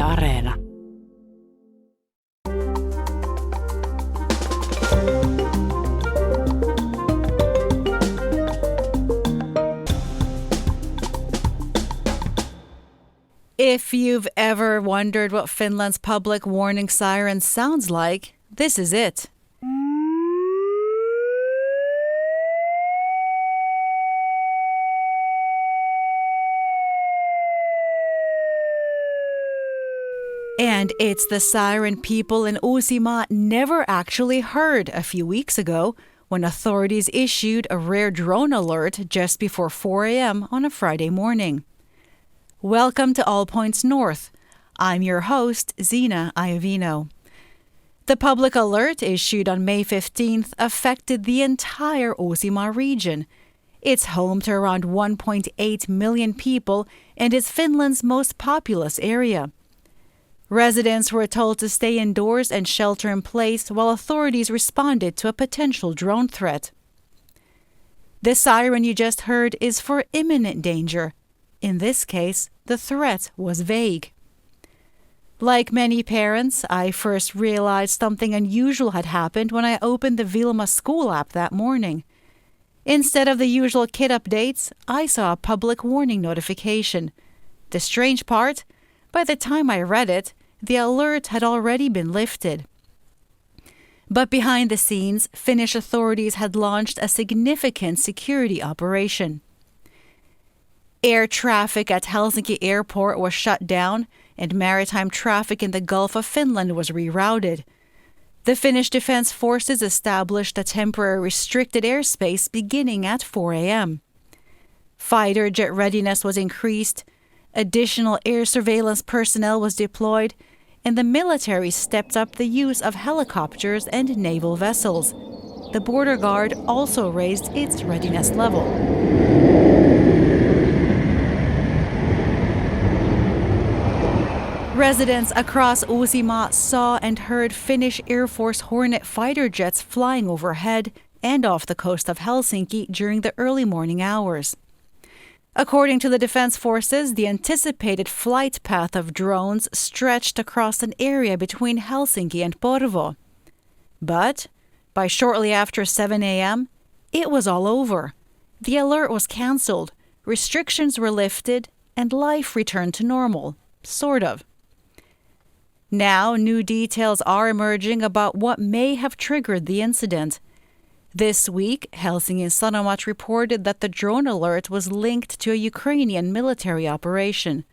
Areena. If you've ever wondered what Finland's public warning siren sounds like, this is it. And it's the siren people in Uusimaa never actually heard a few weeks ago when authorities issued a rare drone alert just before 4 a.m. on a Friday morning. Welcome to All Points North. I'm your host, Zena Iovino. The public alert issued on May 15th affected the entire Uusimaa region. It's home to around 1.8 million people and is Finland's most populous area. Residents were told to stay indoors and shelter in place while authorities responded to a potential drone threat. The siren you just heard is for imminent danger. In this case, the threat was vague. Like many parents, I first realized something unusual had happened when I opened the Vilma school app that morning. Instead of the usual kid updates, I saw a public warning notification. The strange part? By the time I read it, the alert had already been lifted. But behind the scenes, Finnish authorities had launched a significant security operation. Air traffic at Helsinki Airport was shut down, and maritime traffic in the Gulf of Finland was rerouted. The Finnish Defence Forces established a temporary restricted airspace beginning at 4 a.m. Fighter jet readiness was increased, additional air surveillance personnel was deployed, and the military stepped up the use of helicopters and naval vessels. The border guard also raised its readiness level. Residents across Uusimaa saw and heard Finnish Air Force Hornet fighter jets flying overhead and off the coast of Helsinki during the early morning hours. According to the Defense Forces, the anticipated flight path of drones stretched across an area between Helsinki and Porvoo. But by shortly after 7 a.m., it was all over. The alert was cancelled, restrictions were lifted, and life returned to normal, sort of. Now, new details are emerging about what may have triggered the incident. This week, Helsingin Sanomat reported that the drone alert was linked to a Ukrainian military operation.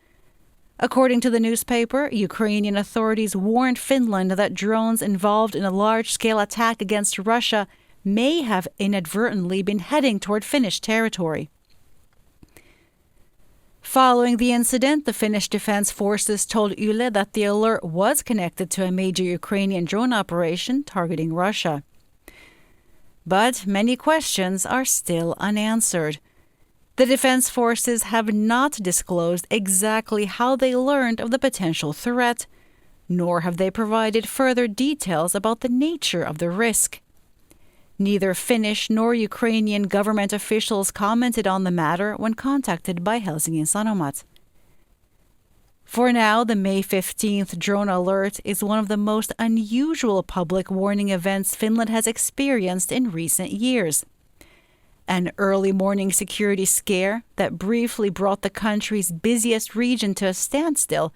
According to the newspaper, Ukrainian authorities warned Finland that drones involved in a large-scale attack against Russia may have inadvertently been heading toward Finnish territory. Following the incident, the Finnish Defense Forces told Yle that the alert was connected to a major Ukrainian drone operation targeting Russia. But many questions are still unanswered. The Defense Forces have not disclosed exactly how they learned of the potential threat, nor have they provided further details about the nature of the risk. Neither Finnish nor Ukrainian government officials commented on the matter when contacted by Helsingin Sanomat. For now, the May 15th drone alert is one of the most unusual public warning events Finland has experienced in recent years. An early morning security scare that briefly brought the country's busiest region to a standstill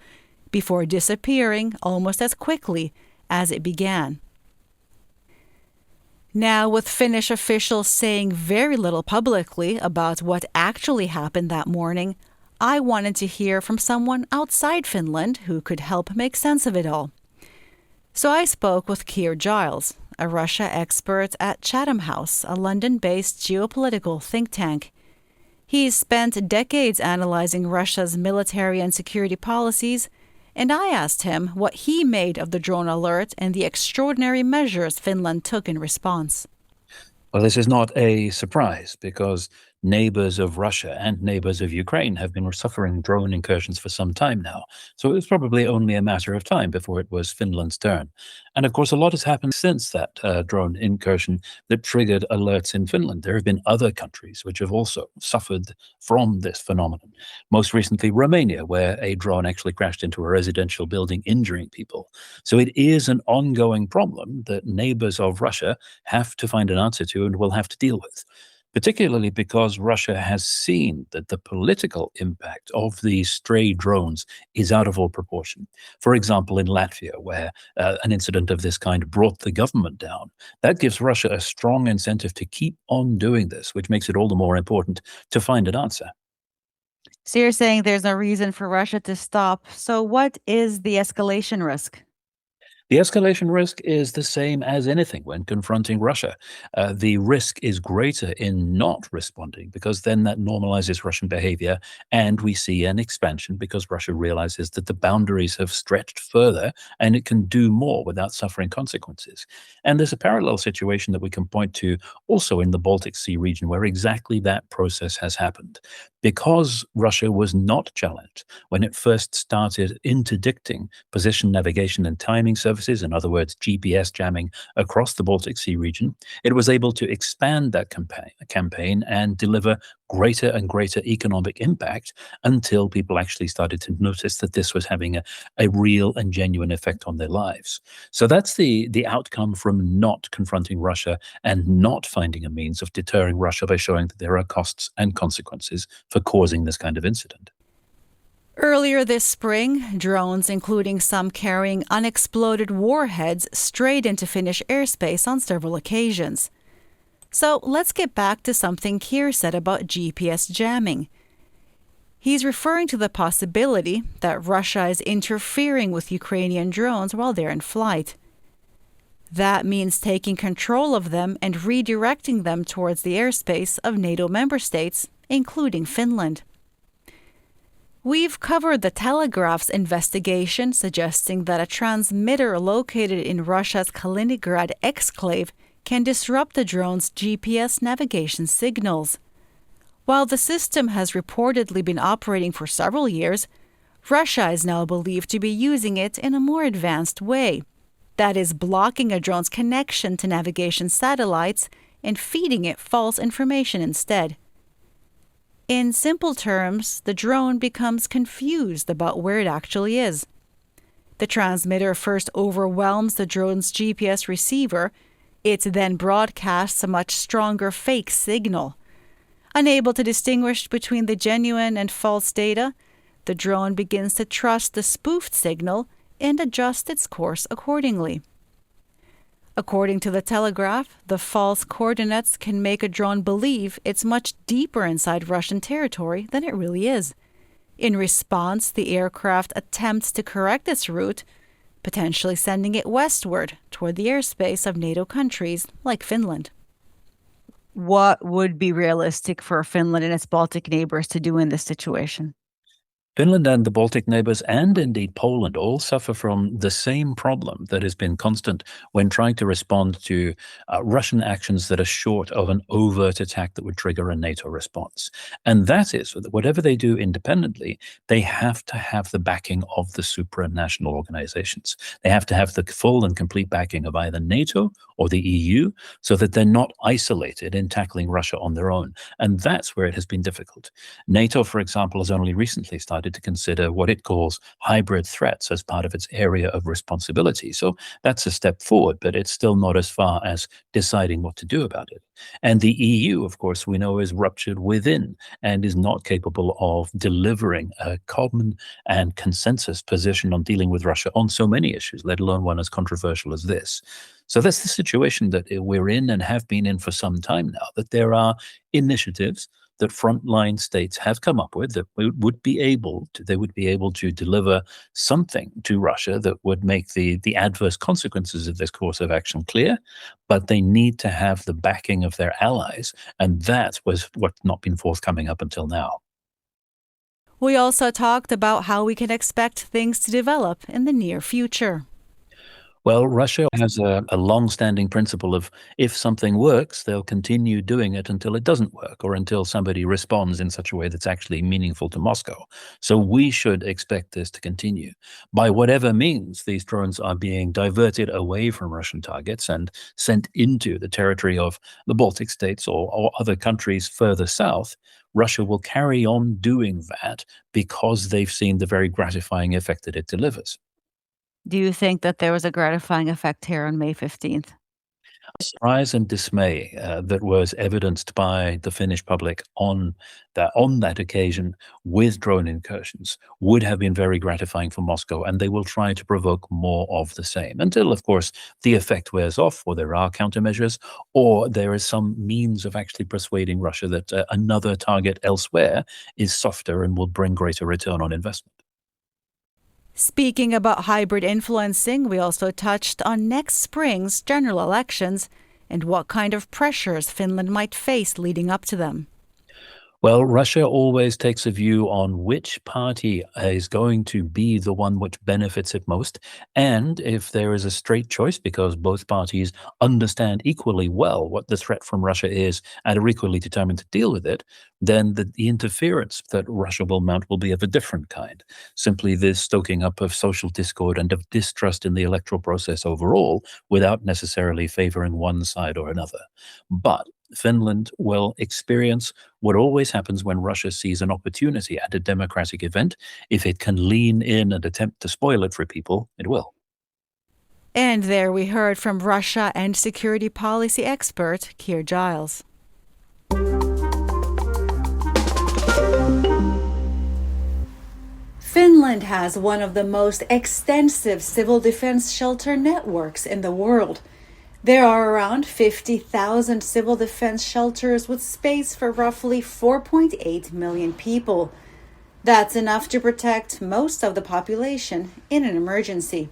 before disappearing almost as quickly as it began. Now, with Finnish officials saying very little publicly about what actually happened that morning, I wanted to hear from someone outside Finland who could help make sense of it all. So I spoke with Keir Giles, a Russia expert at Chatham House, a London-based geopolitical think tank. He's spent decades analyzing Russia's military and security policies, and I asked him what he made of the drone alert and the extraordinary measures Finland took in response. Well, this is not a surprise because neighbors of Russia and neighbors of Ukraine have been suffering drone incursions for some time now. So it was probably only a matter of time before it was Finland's turn. And of course, a lot has happened since that drone incursion that triggered alerts in Finland. There have been other countries which have also suffered from this phenomenon. Most recently, Romania, where a drone actually crashed into a residential building, injuring people. So it is an ongoing problem that neighbors of Russia have to find an answer to and will have to deal with, particularly because Russia has seen that the political impact of these stray drones is out of all proportion. For example, in Latvia, where an incident of this kind brought the government down, that gives Russia a strong incentive to keep on doing this, which makes it all the more important to find an answer. So you're saying there's no reason for Russia to stop. So what is the escalation risk? The escalation risk is the same as anything when confronting Russia. The risk is greater in not responding because then that normalizes Russian behavior, and we see an expansion because Russia realizes that the boundaries have stretched further and it can do more without suffering consequences. And there's a parallel situation that we can point to also in the Baltic Sea region where exactly that process has happened. Because Russia was not challenged when it first started interdicting position navigation and timing services, in other words, GPS jamming across the Baltic Sea region, it was able to expand that campaign and deliver greater and greater economic impact until people actually started to notice that this was having a real and genuine effect on their lives. So that's the outcome from not confronting Russia and not finding a means of deterring Russia by showing that there are costs and consequences for causing this kind of incident. Earlier this spring, drones, including some carrying unexploded warheads, strayed into Finnish airspace on several occasions. So let's get back to something Keir said about GPS jamming. He's referring to the possibility that Russia is interfering with Ukrainian drones while they're in flight. That means taking control of them and redirecting them towards the airspace of NATO member states, including Finland. We've covered the Telegraph's investigation suggesting that a transmitter located in Russia's Kaliningrad exclave can disrupt the drone's GPS navigation signals. While the system has reportedly been operating for several years, Russia is now believed to be using it in a more advanced way. That is, blocking a drone's connection to navigation satellites and feeding it false information instead. In simple terms, the drone becomes confused about where it actually is. The transmitter first overwhelms the drone's GPS receiver. It then broadcasts a much stronger fake signal. Unable to distinguish between the genuine and false data, the drone begins to trust the spoofed signal and adjust its course accordingly. According to the Telegraph, the false coordinates can make a drone believe it's much deeper inside Russian territory than it really is. In response, the aircraft attempts to correct its route, potentially sending it westward toward the airspace of NATO countries like Finland. What would be realistic for Finland and its Baltic neighbors to do in this situation? Finland and the Baltic neighbors, and indeed Poland, all suffer from the same problem that has been constant when trying to respond to Russian actions that are short of an overt attack that would trigger a NATO response. And that is that whatever they do independently, they have to have the backing of the supranational organizations. They have to have the full and complete backing of either NATO or the EU so that they're not isolated in tackling Russia on their own. And that's where it has been difficult. NATO, for example, has only recently started to consider what it calls hybrid threats as part of its area of responsibility. So that's a step forward, but it's still not as far as deciding what to do about it. And the EU, of course, we know is ruptured within and is not capable of delivering a common and consensus position on dealing with Russia on so many issues, let alone one as controversial as this. So that's the situation that we're in and have been in for some time now, that there are initiatives that frontline states have come up with that would be able to deliver something to Russia that would make the adverse consequences of this course of action clear, but they need to have the backing of their allies, and that was what's not been forthcoming up until now. We also talked about how we can expect things to develop in the near future. Well, Russia has a long-standing principle of if something works, they'll continue doing it until it doesn't work or until somebody responds in such a way that's actually meaningful to Moscow. So we should expect this to continue. By whatever means, these drones are being diverted away from Russian targets and sent into the territory of the Baltic states or other countries further south. Russia will carry on doing that because they've seen the very gratifying effect that it delivers. Do you think that there was a gratifying effect here on May 15th? Surprise and dismay that was evidenced by the Finnish public on that occasion with drone incursions would have been very gratifying for Moscow, and they will try to provoke more of the same until, of course, the effect wears off, or there are countermeasures, or there is some means of actually persuading Russia that another target elsewhere is softer and will bring greater return on investment. Speaking about hybrid influencing, we also touched on next spring's general elections and what kind of pressures Finland might face leading up to them. Well, Russia always takes a view on which party is going to be the one which benefits it most. And if there is a straight choice, because both parties understand equally well what the threat from Russia is and are equally determined to deal with it, then the interference that Russia will mount will be of a different kind. Simply this stoking up of social discord and of distrust in the electoral process overall, without necessarily favoring one side or another. But Finland will experience what always happens when Russia sees an opportunity at a democratic event. If it can lean in and attempt to spoil it for people, it will. And there we heard from Russia and security policy expert Keir Giles. Finland has one of the most extensive civil defense shelter networks in the world. There are around 50,000 civil defense shelters with space for roughly 4.8 million people. That's enough to protect most of the population in an emergency.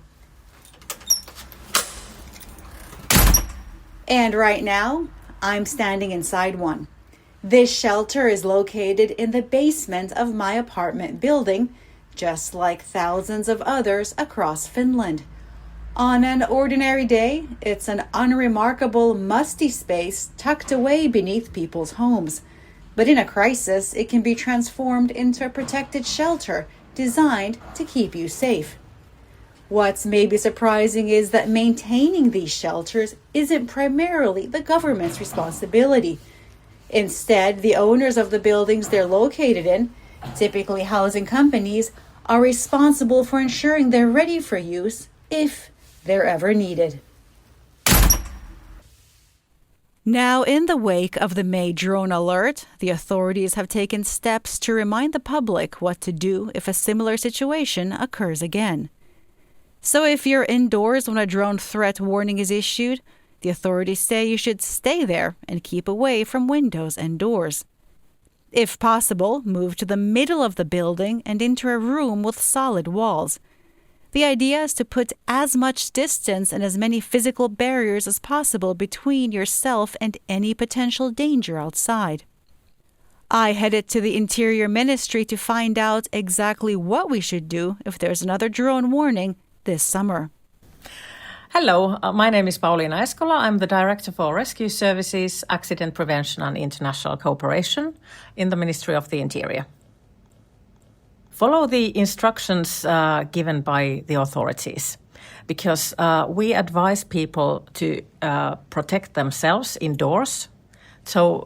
And right now, I'm standing inside one. This shelter is located in the basement of my apartment building, just like thousands of others across Finland. On an ordinary day, it's an unremarkable, musty space tucked away beneath people's homes. But in a crisis, it can be transformed into a protected shelter designed to keep you safe. What's maybe surprising is that maintaining these shelters isn't primarily the government's responsibility. Instead, the owners of the buildings they're located in, typically housing companies, are responsible for ensuring they're ready for use if they're ever needed. Now, in the wake of the May drone alert, the authorities have taken steps to remind the public what to do if a similar situation occurs again. So if you're indoors when a drone threat warning is issued, the authorities say you should stay there and keep away from windows and doors. If possible, move to the middle of the building and into a room with solid walls. The idea is to put as much distance and as many physical barriers as possible between yourself and any potential danger outside. I headed to the Interior Ministry to find out exactly what we should do if there's another drone warning this summer. Hello, my name is Pauliina Eskola. I'm the Director for Rescue Services, Accident Prevention and International Cooperation in the Ministry of the Interior. Follow the instructions given by the authorities, because we advise people to protect themselves indoors, so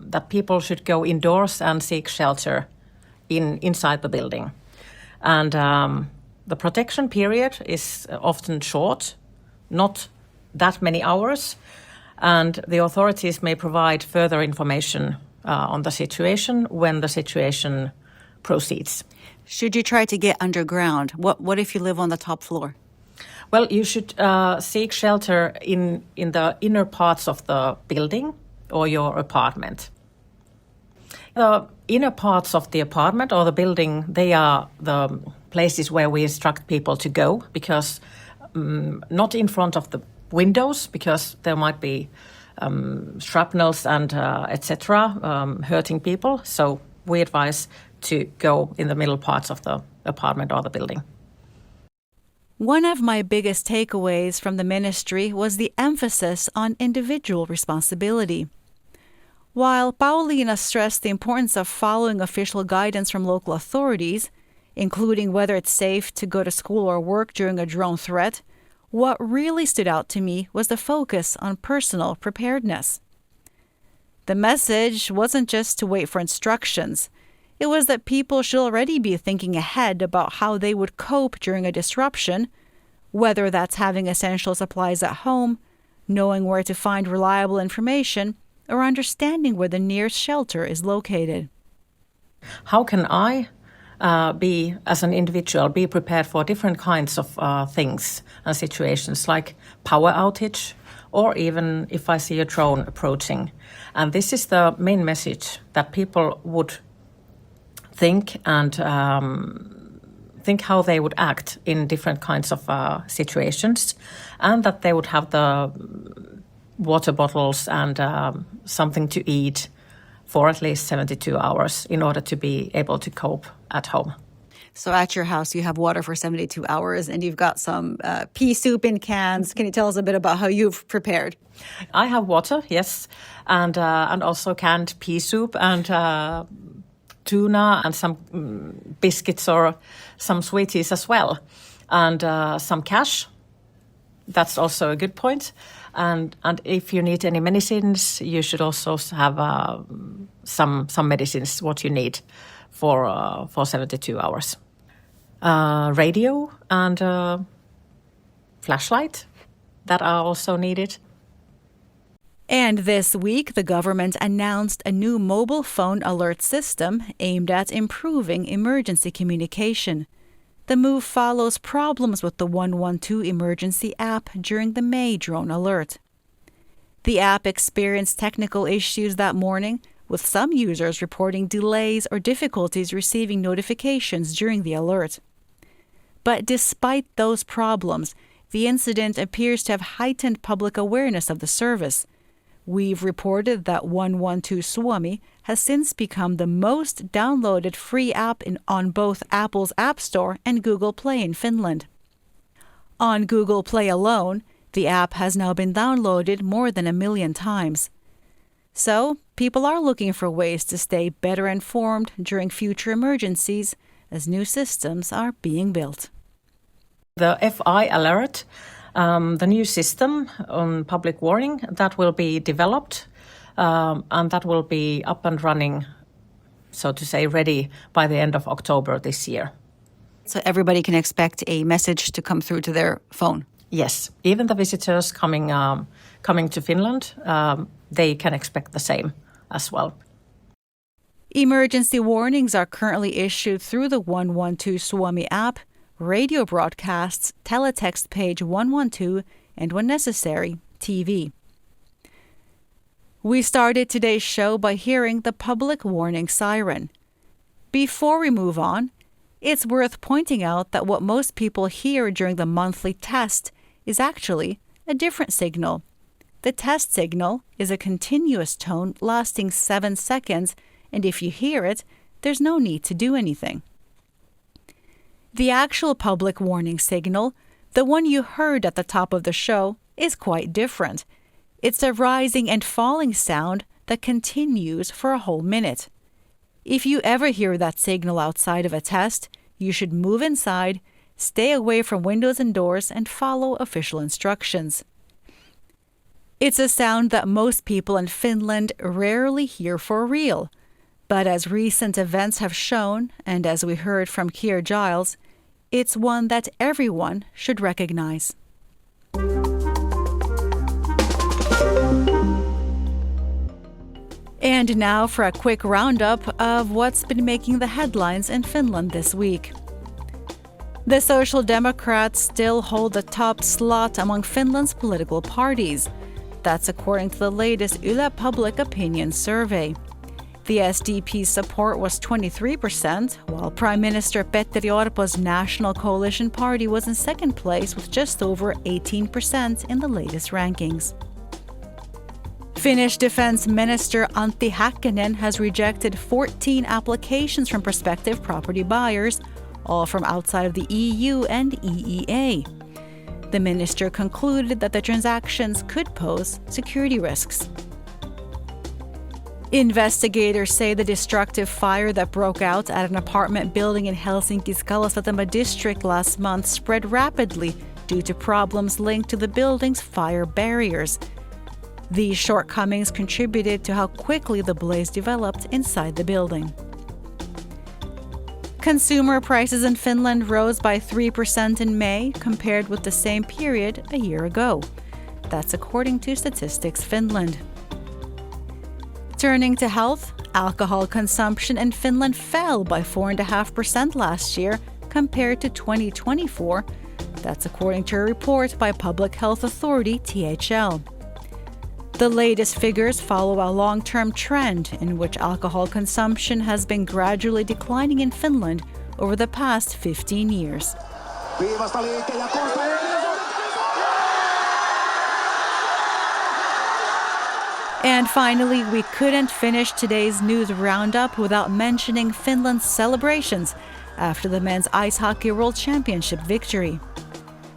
that people should go indoors and seek shelter inside the building. And the protection period is often short, not that many hours, and the authorities may provide further information on the situation when the situation proceeds. Should you try to get underground? What if you live on the top floor? Well, you should seek shelter in the inner parts of the building or your apartment. The inner parts of the apartment or the building, they are the places where we instruct people to go, because not in front of the windows, because there might be shrapnels and etc. Hurting people. So we advise to go in the middle parts of the apartment or the building. One of my biggest takeaways from the ministry was the emphasis on individual responsibility. While Pauliina stressed the importance of following official guidance from local authorities, including whether it's safe to go to school or work during a drone threat, what really stood out to me was the focus on personal preparedness. The message wasn't just to wait for instructions. It was that people should already be thinking ahead about how they would cope during a disruption, whether that's having essential supplies at home, knowing where to find reliable information, or understanding where the nearest shelter is located. How can I, as an individual, be prepared for different kinds of things and situations like power outage, or even if I see a drone approaching? And this is the main message, that people would think how they would act in different kinds of situations, and that they would have the water bottles and something to eat for at least 72 hours in order to be able to cope at home. So at your house, you have water for 72 hours and you've got some pea soup in cans. Can you tell us a bit about how you've prepared? I have water, yes, and also canned pea soup and tuna and some biscuits or some sweeties as well, and some cash. That's also a good point. And if you need any medicines, you should also have some medicines, what you need for 72 hours. Radio and flashlight that are also needed. And this week, the government announced a new mobile phone alert system aimed at improving emergency communication. The move follows problems with the 112 emergency app during the May drone alert. The app experienced technical issues that morning, with some users reporting delays or difficulties receiving notifications during the alert. But despite those problems, the incident appears to have heightened public awareness of the service. We've reported that 112 Suomi has since become the most downloaded free app on both Apple's App Store and Google Play in Finland. On Google Play alone, the app has now been downloaded more than 1 million times. So, people are looking for ways to stay better informed during future emergencies as new systems are being built. The FI alert, the new system on public warning, that will be developed and that will be up and running, so to say, ready by the end of October this year. So everybody can expect a message to come through to their phone? Yes, even the visitors coming to Finland, they can expect the same as well. Emergency warnings are currently issued through the 112 Suomi app, radio broadcasts, teletext page 112, and when necessary, TV. We started today's show by hearing the public warning siren. Before we move on, it's worth pointing out that what most people hear during the monthly test is actually a different signal. The test signal is a continuous tone lasting 7 seconds, and if you hear it, there's no need to do anything. The actual public warning signal, the one you heard at the top of the show, is quite different. It's a rising and falling sound that continues for a whole minute. If you ever hear that signal outside of a test, you should move inside, stay away from windows and doors, and follow official instructions. It's a sound that most people in Finland rarely hear for real. But as recent events have shown, and as we heard from Keir Giles, it's one that everyone should recognize. And now for a quick roundup of what's been making the headlines in Finland this week. The Social Democrats still hold the top slot among Finland's political parties. That's according to the latest Yle Public Opinion survey. The SDP's support was 23%, while Prime Minister Petteri Orpo's National Coalition Party was in second place with just over 18% in the latest rankings. Finnish Defense Minister Antti Häkkänen has rejected 14 applications from prospective property buyers, all from outside of the EU and EEA. The minister concluded that the transactions could pose security risks. Investigators say the destructive fire that broke out at an apartment building in Helsinki's Kalasatama district last month spread rapidly due to problems linked to the building's fire barriers. These shortcomings contributed to how quickly the blaze developed inside the building. Consumer prices in Finland rose by 3% in May compared with the same period a year ago. That's according to Statistics Finland. Turning to health, alcohol consumption in Finland fell by 4.5% last year compared to 2024. That's according to a report by Public Health Authority THL. The latest figures follow a long-term trend in which alcohol consumption has been gradually declining in Finland over the past 15 years. And finally, we couldn't finish today's news roundup without mentioning Finland's celebrations after the men's ice hockey world championship victory.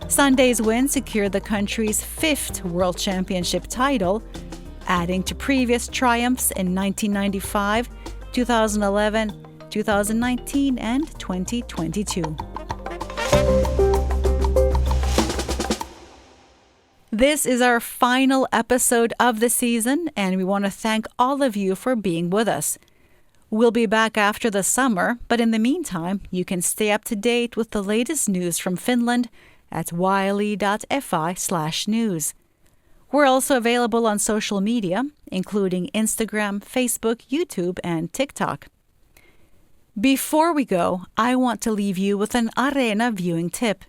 Sunday's win secured the country's 5th world championship title, adding to previous triumphs in 1995, 2011, 2019, and 2022. This is our final episode of the season, and we want to thank all of you for being with us. We'll be back after the summer, but in the meantime, you can stay up to date with the latest news from Finland at yle.fi/news. We're also available on social media, including Instagram, Facebook, YouTube, and TikTok. Before we go, I want to leave you with an Areena viewing tip.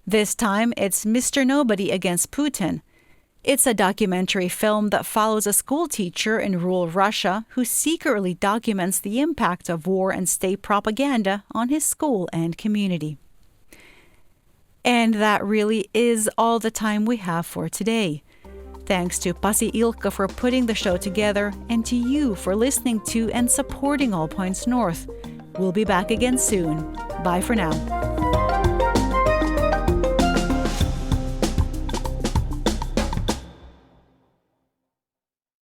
This time, it's Mr. Nobody Against Putin. It's a documentary film that follows a school teacher in rural Russia who secretly documents the impact of war and state propaganda on his school and community. And that really is all the time we have for today. Thanks to Pasi Ilkka for putting the show together and to you for listening to and supporting All Points North. We'll be back again soon. Bye for now.